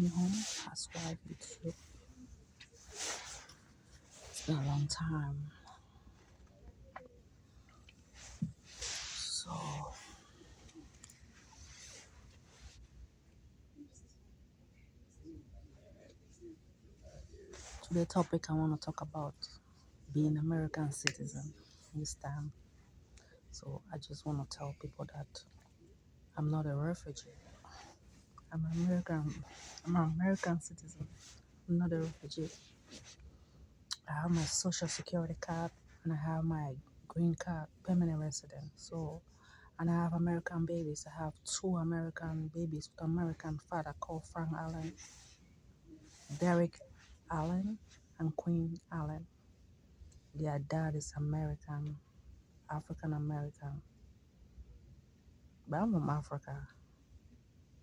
been home, housewife with you. It's been a long time. So today topic I want to talk about being American citizen this time. So I just want to tell people that I'm not a refugee. I'm American. I'm an American citizen. I'm not a refugee. I have my social security card and I have my green card, permanent resident. So and I have American babies. I have two American babies with American father called Frank Allen, Derek Allen, and Queen Allen. Their dad is American, African American. But I'm from Africa,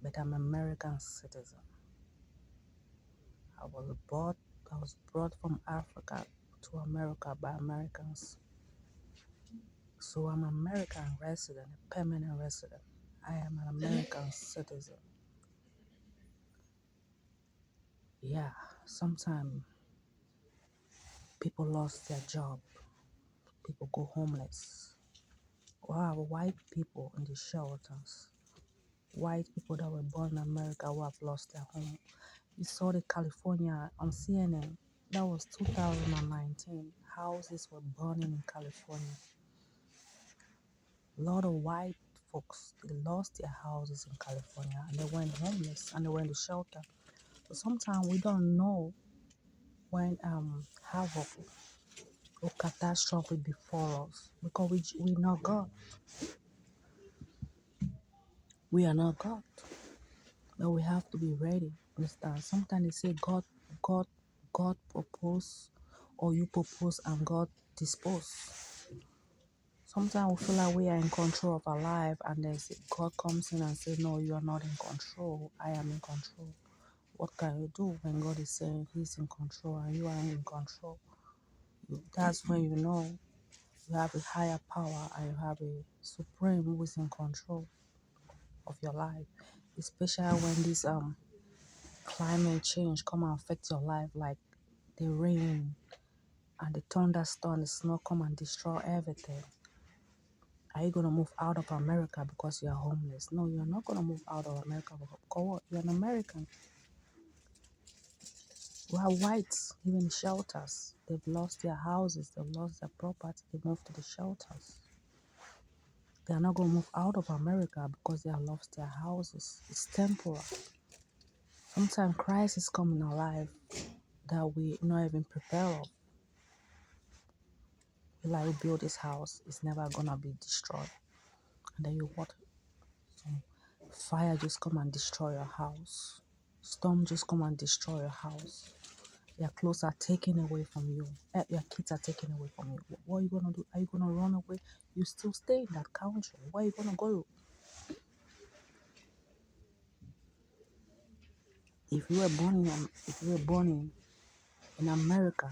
but I'm American citizen. I was brought from Africa to America by Americans. So I'm an American resident, a permanent resident. I am an American citizen. Yeah, sometimes people lost their job, people go homeless. Wow, white people in the shelters, white people that were born in America who have lost their home. You saw the California on CNN. That was 2019. Houses were burning in California. A lot of white folks, they lost their houses in California and they went homeless and they went to shelter. So sometimes we don't know when havoc or catastrophe befall us because we're not God. We are not God. But we have to be ready. Understand? Sometimes they say God, God propose, or you propose and God dispose. Sometimes we feel like we are in control of our life, and then God comes in and says, "No, you are not in control. I am in control." What can you do when God is saying He's in control and you are in control? That's when you know you have a higher power and you have a supreme who is in control of your life. Especially when this climate change come and affect your life, like the rain and the thunderstorm, the snow come and destroy everything. Are you gonna move out of America because you are homeless? No, you're not gonna move out of America because what? You're an American. We have whites living in shelters. They've lost their houses, they've lost their property, they moved to the shelters. They are not gonna move out of America because they have lost their houses. It's temporal. Sometimes crises come in our life that we not even prepare of. We like we build this house, it's never gonna be destroyed. And then you what? Some fire just come and destroy your house. Storm just come and destroy your house. Your clothes are taken away from you. Your kids are taken away from you. What are you gonna do? Are you gonna run away? You still stay in that country. Where are you gonna go? If you were born in America,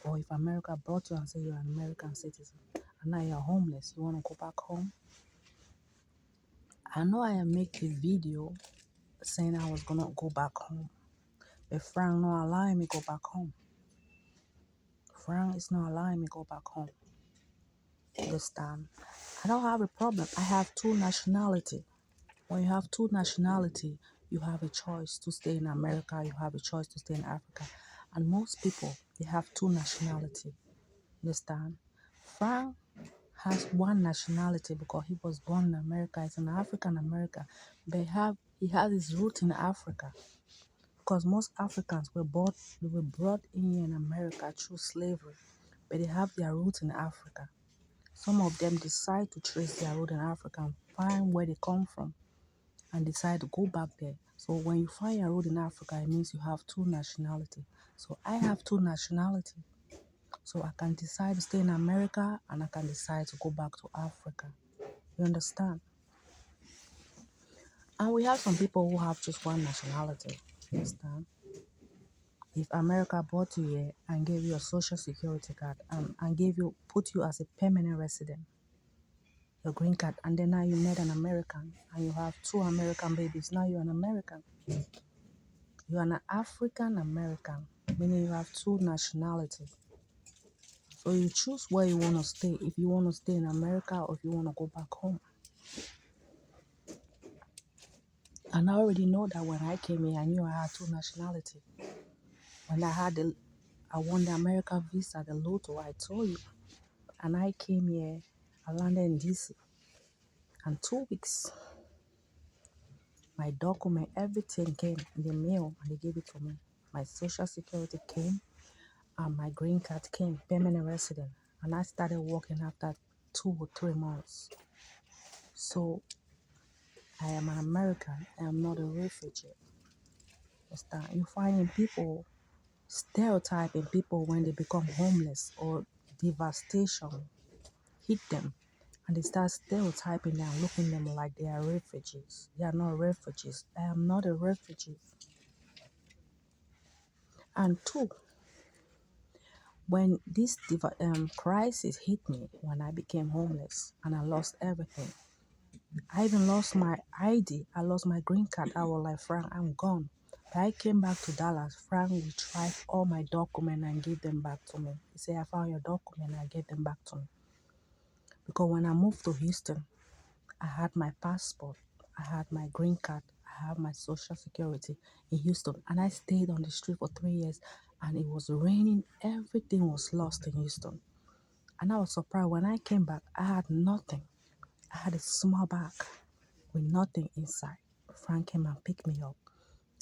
or if America brought you and said you're an American citizen, and now you're homeless, you wanna go back home? I know I make a video saying I was gonna go back home, but Frank not allowing me go back home. Frank is not allowing me go back home. Understand? I don't have a problem. I have two nationality. When you have two nationality, you have a choice to stay in America, you have a choice to stay in Africa. And most people, they have two nationality. Understand? Frank has one nationality because he was born in America. He's an African American, but he has his root in Africa. Because most Africans they were brought in America through slavery, but they have their roots in Africa. Some of them decide to trace their root in Africa and find where they come from and decide to go back there. So when you find your root in Africa, it means you have two nationality. So I have two nationality. So I can decide to stay in America and I can decide to go back to Africa. You understand? And we have some people who have just one nationality. You understand? If America brought you here and gave you a social security card and put you as a permanent resident, your green card, and then now you met an American and you have two American babies, now you're an American. You're an African American, meaning you have two nationalities. So you choose where you want to stay. If you want to stay in America or if you want to go back home. And I already know that when I came here, I knew I had two nationalities. When I won the America visa, the lotto, I told you. And I came here, I landed in DC. And 2 weeks, my document, everything came in the mail and they gave it to me. My social security came and my green card came, permanent resident. And I started working after 2 or 3 months. So I am an American. I am not a refugee. Understand? You find people stereotyping people when they become homeless or devastation hit them and they start stereotyping them, looking at them like they are refugees. They are not refugees. I am not a refugee. And two, when this crisis hit me, when I became homeless and I lost everything, I even lost my ID. I lost my green card. I was like, Frank, I'm gone. But I came back to Dallas. Frank retrieved all my documents and gave them back to me. He said, I found your document and I gave them back to me. Because when I moved to Houston, I had my passport. I had my green card. I had my social security in Houston. And I stayed on the street for 3 years. And it was raining. Everything was lost in Houston. And I was surprised when I came back, I had nothing. I had a small bag with nothing inside. Frank came and picked me up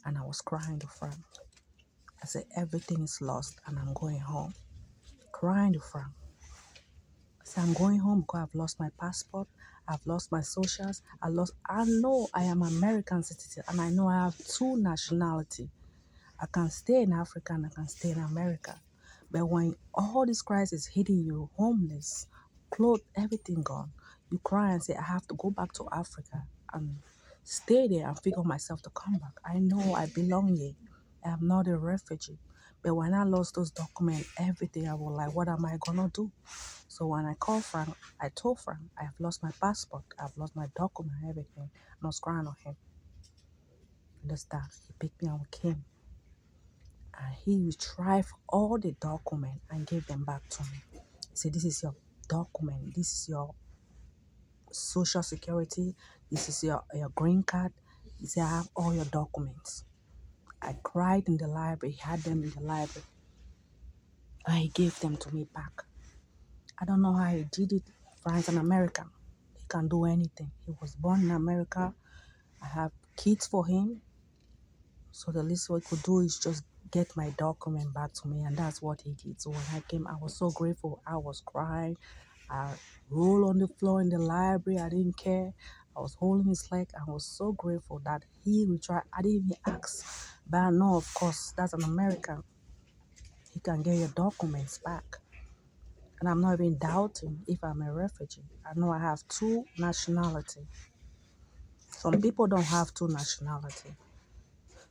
and I was crying to Frank. I said, everything is lost and I'm going home. Crying to Frank. I said, I'm going home because I've lost my passport. I've lost my socials. I know I am American citizen and I know I have two nationality. I can stay in Africa and I can stay in America. But when all this crisis hitting you, homeless, clothes, everything gone, you cry and say, I have to go back to Africa and stay there and figure myself to come back. I know I belong here. I am not a refugee. But when I lost those documents, everything, I was like, what am I going to do? So when I called Frank, I told Frank, I have lost my passport. I've lost my document, everything. And I was crying on him. Understand? He picked me and we came. And he retrieved all the documents and gave them back to me. He said, this is your document. This is your social security. This is your green card. He said, I have all your documents. I cried in the library. He had them in the library. And he gave them to me back. I don't know how he did it. Frank's an American. He can do anything. He was born in America. I have kids for him. So the least we could do is just get my document back to me. And that's what he did. So when I came, I was so grateful. I was crying. I rolled on the floor in the library. I didn't care. I was holding his leg. I was so grateful that he would try. I didn't even ask. But I know, of course, that's an American. He can get your documents back. And I'm not even doubting if I'm a refugee. I know I have two nationalities. Some people don't have two nationalities.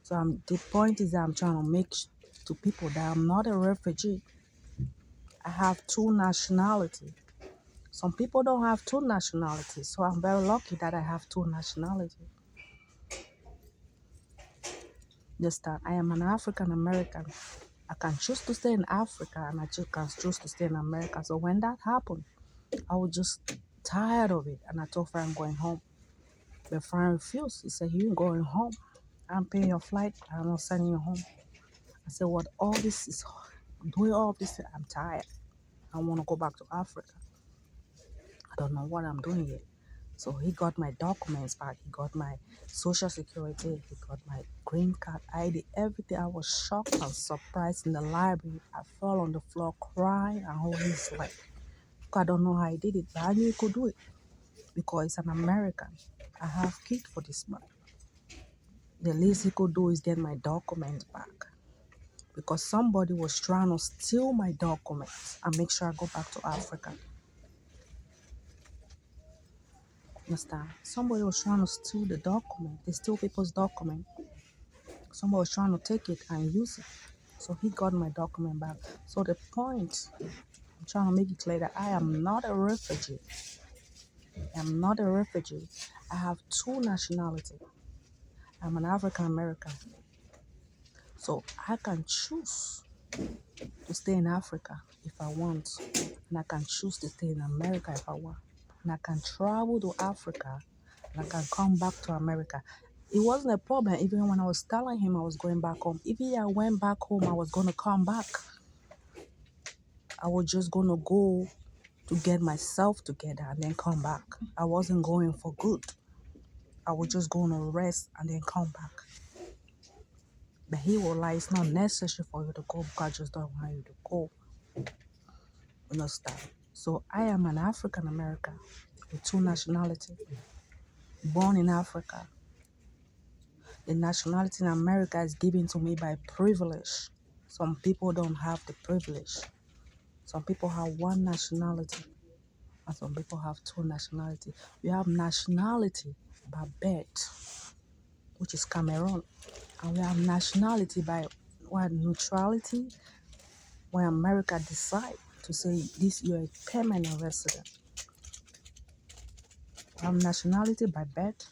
So the point is that I'm trying to make to people that I'm not a refugee. I have two nationalities. Some people don't have two nationalities. So I'm very lucky that I have two nationalities. Just that I am an African American. I can choose to stay in Africa and I can choose to stay in America. So when that happened, I was just tired of it. And I told Frank I'm going home. But Frank refused. He said, you ain't going home. I'm paying your flight. I'm not sending you home. I said, what all this is, doing all this, I'm tired. I want to go back to Africa. I don't know what I'm doing here. So he got my documents back. He got my social security. He got my green card ID, everything. I was shocked and surprised in the library. I fell on the floor crying and holding his leg. I don't know how he did it, but I knew he could do it because he's an American. I have kids for this man. The least he could do is get my documents back because somebody was trying to steal my documents and make sure I go back to Africa. Understand? Somebody was trying to steal the document. They steal people's document. Somebody was trying to take it and use it. So he got my document back. So the point, I'm trying to make it clear that I am not a refugee. I'm not a refugee. I have two nationalities. I'm an African American. So I can choose to stay in Africa if I want, and I can choose to stay in America if I want. And I can travel to Africa and I can come back to America. It wasn't a problem even when I was telling him I was going back home. Even if I went back home, I was going to come back. I was just going to go to get myself together and then come back. I wasn't going for good. I was just going to rest and then come back. But he was like, it's not necessary for you to go because I just don't want you to go. Understand? So I am an African American with two nationalities, born in Africa. The nationality in America is given to me by privilege. Some people don't have the privilege. Some people have one nationality and some people have two nationalities. We have nationality by birth, which is Cameroon. And we have nationality by what, neutrality, when America decide to say this, you're a permanent resident. We have nationality by birth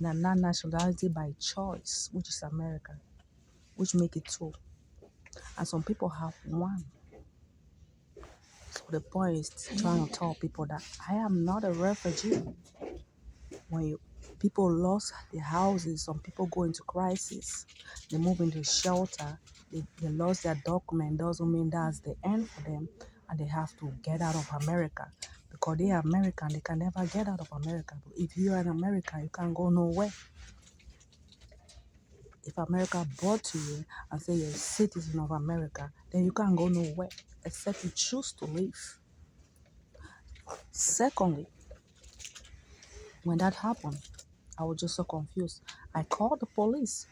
and non-nationality by choice, which is America, which make it two. And some people have one. So the point is trying to tell people that I am not a refugee. When people lost their houses, some people go into crisis, they move into shelter, they lost their document, doesn't mean that's the end for them, and they have to get out of America. Because they are American, they can never get out of America. But if you are an American, you can't go nowhere. If America brought to you and say you're a citizen of America, then you can't go nowhere except you choose to leave. Secondly, when that happened, I was just so confused. I called the police.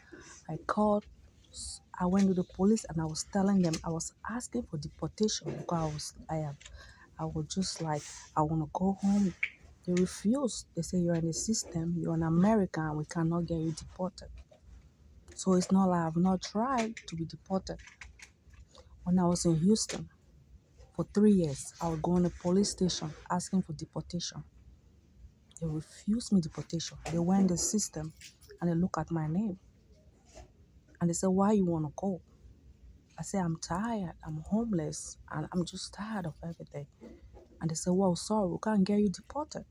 I went to the police and I was telling them, I was asking for deportation because I was just like, I want to go home. They refused. They say, you're in the system, you're an American, and we cannot get you deported. So it's not like I've not tried to be deported. When I was in Houston for 3 years, I would go in the police station asking for deportation. They refused me deportation. They went in the system and they look at my name. And they said, why you want to go? I said, I'm tired. I'm homeless. And I'm just tired of everything. And they said, well, sorry, we can't get you deported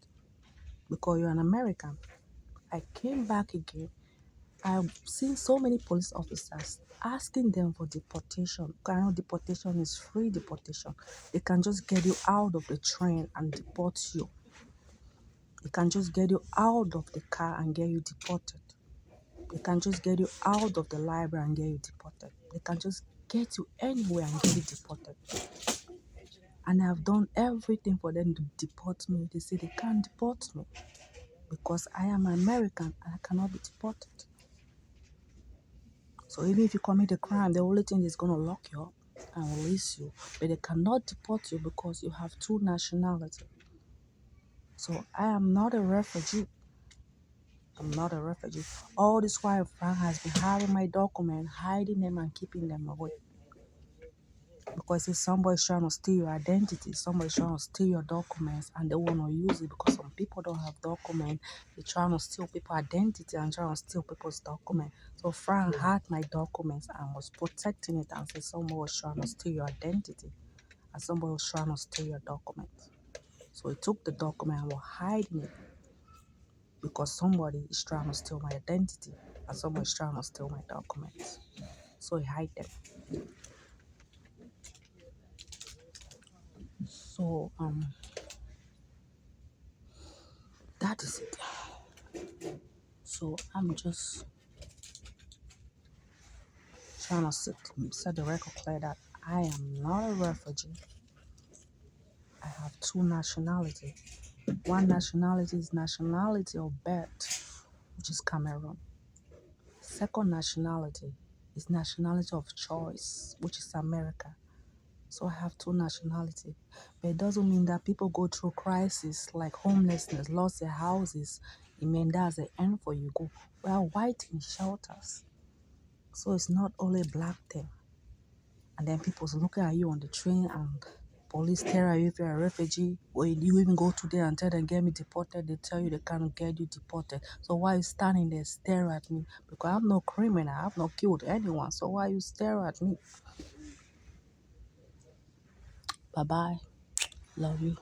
because you're an American. I came back again. I've seen so many police officers asking them for deportation. Because I know deportation is free deportation. They can just get you out of the train and deport you. They can just get you out of the car and get you deported. They can just get you out of the library and get you deported. They can just get you anywhere and get you deported. And I've done everything for them to deport me. They say they can't deport me because I am American and I cannot be deported. So even if you commit a crime, the only thing is going to lock you up and release you. But they cannot deport you because you have two nationalities. So I am not a refugee. I'm not a refugee. All this while, Frank has been having my documents, hiding them and keeping them away. Because if somebody's trying to steal your identity, somebody's trying to steal your documents and they want to use it because some people don't have documents, they're trying to steal people's identity and trying to steal people's documents. So Frank had my documents and was protecting it and said somebody was trying to steal your identity and somebody was trying to steal your documents. So he took the document and was hiding it because somebody is trying to steal my identity and somebody is trying to steal my documents. So he hid them. So that is it. So I'm just trying to set the record clear that I am not a refugee. I have two nationalities. One nationality is nationality of birth, which is Cameroon. Second nationality is nationality of choice, which is America. So I have two nationalities. But it doesn't mean that people go through crisis like homelessness, lost their houses. It means that's the end for you. Go. We are white in shelters. So it's not only a black thing. And then people's looking at you on the train and Police stare at you if you're a refugee. Or you even go to there and tell them, get me deported. They tell you they can't get you deported. So why you standing there stare at me? Because I'm no criminal. I've not killed anyone. So why you stare at me? Bye-bye. Love you.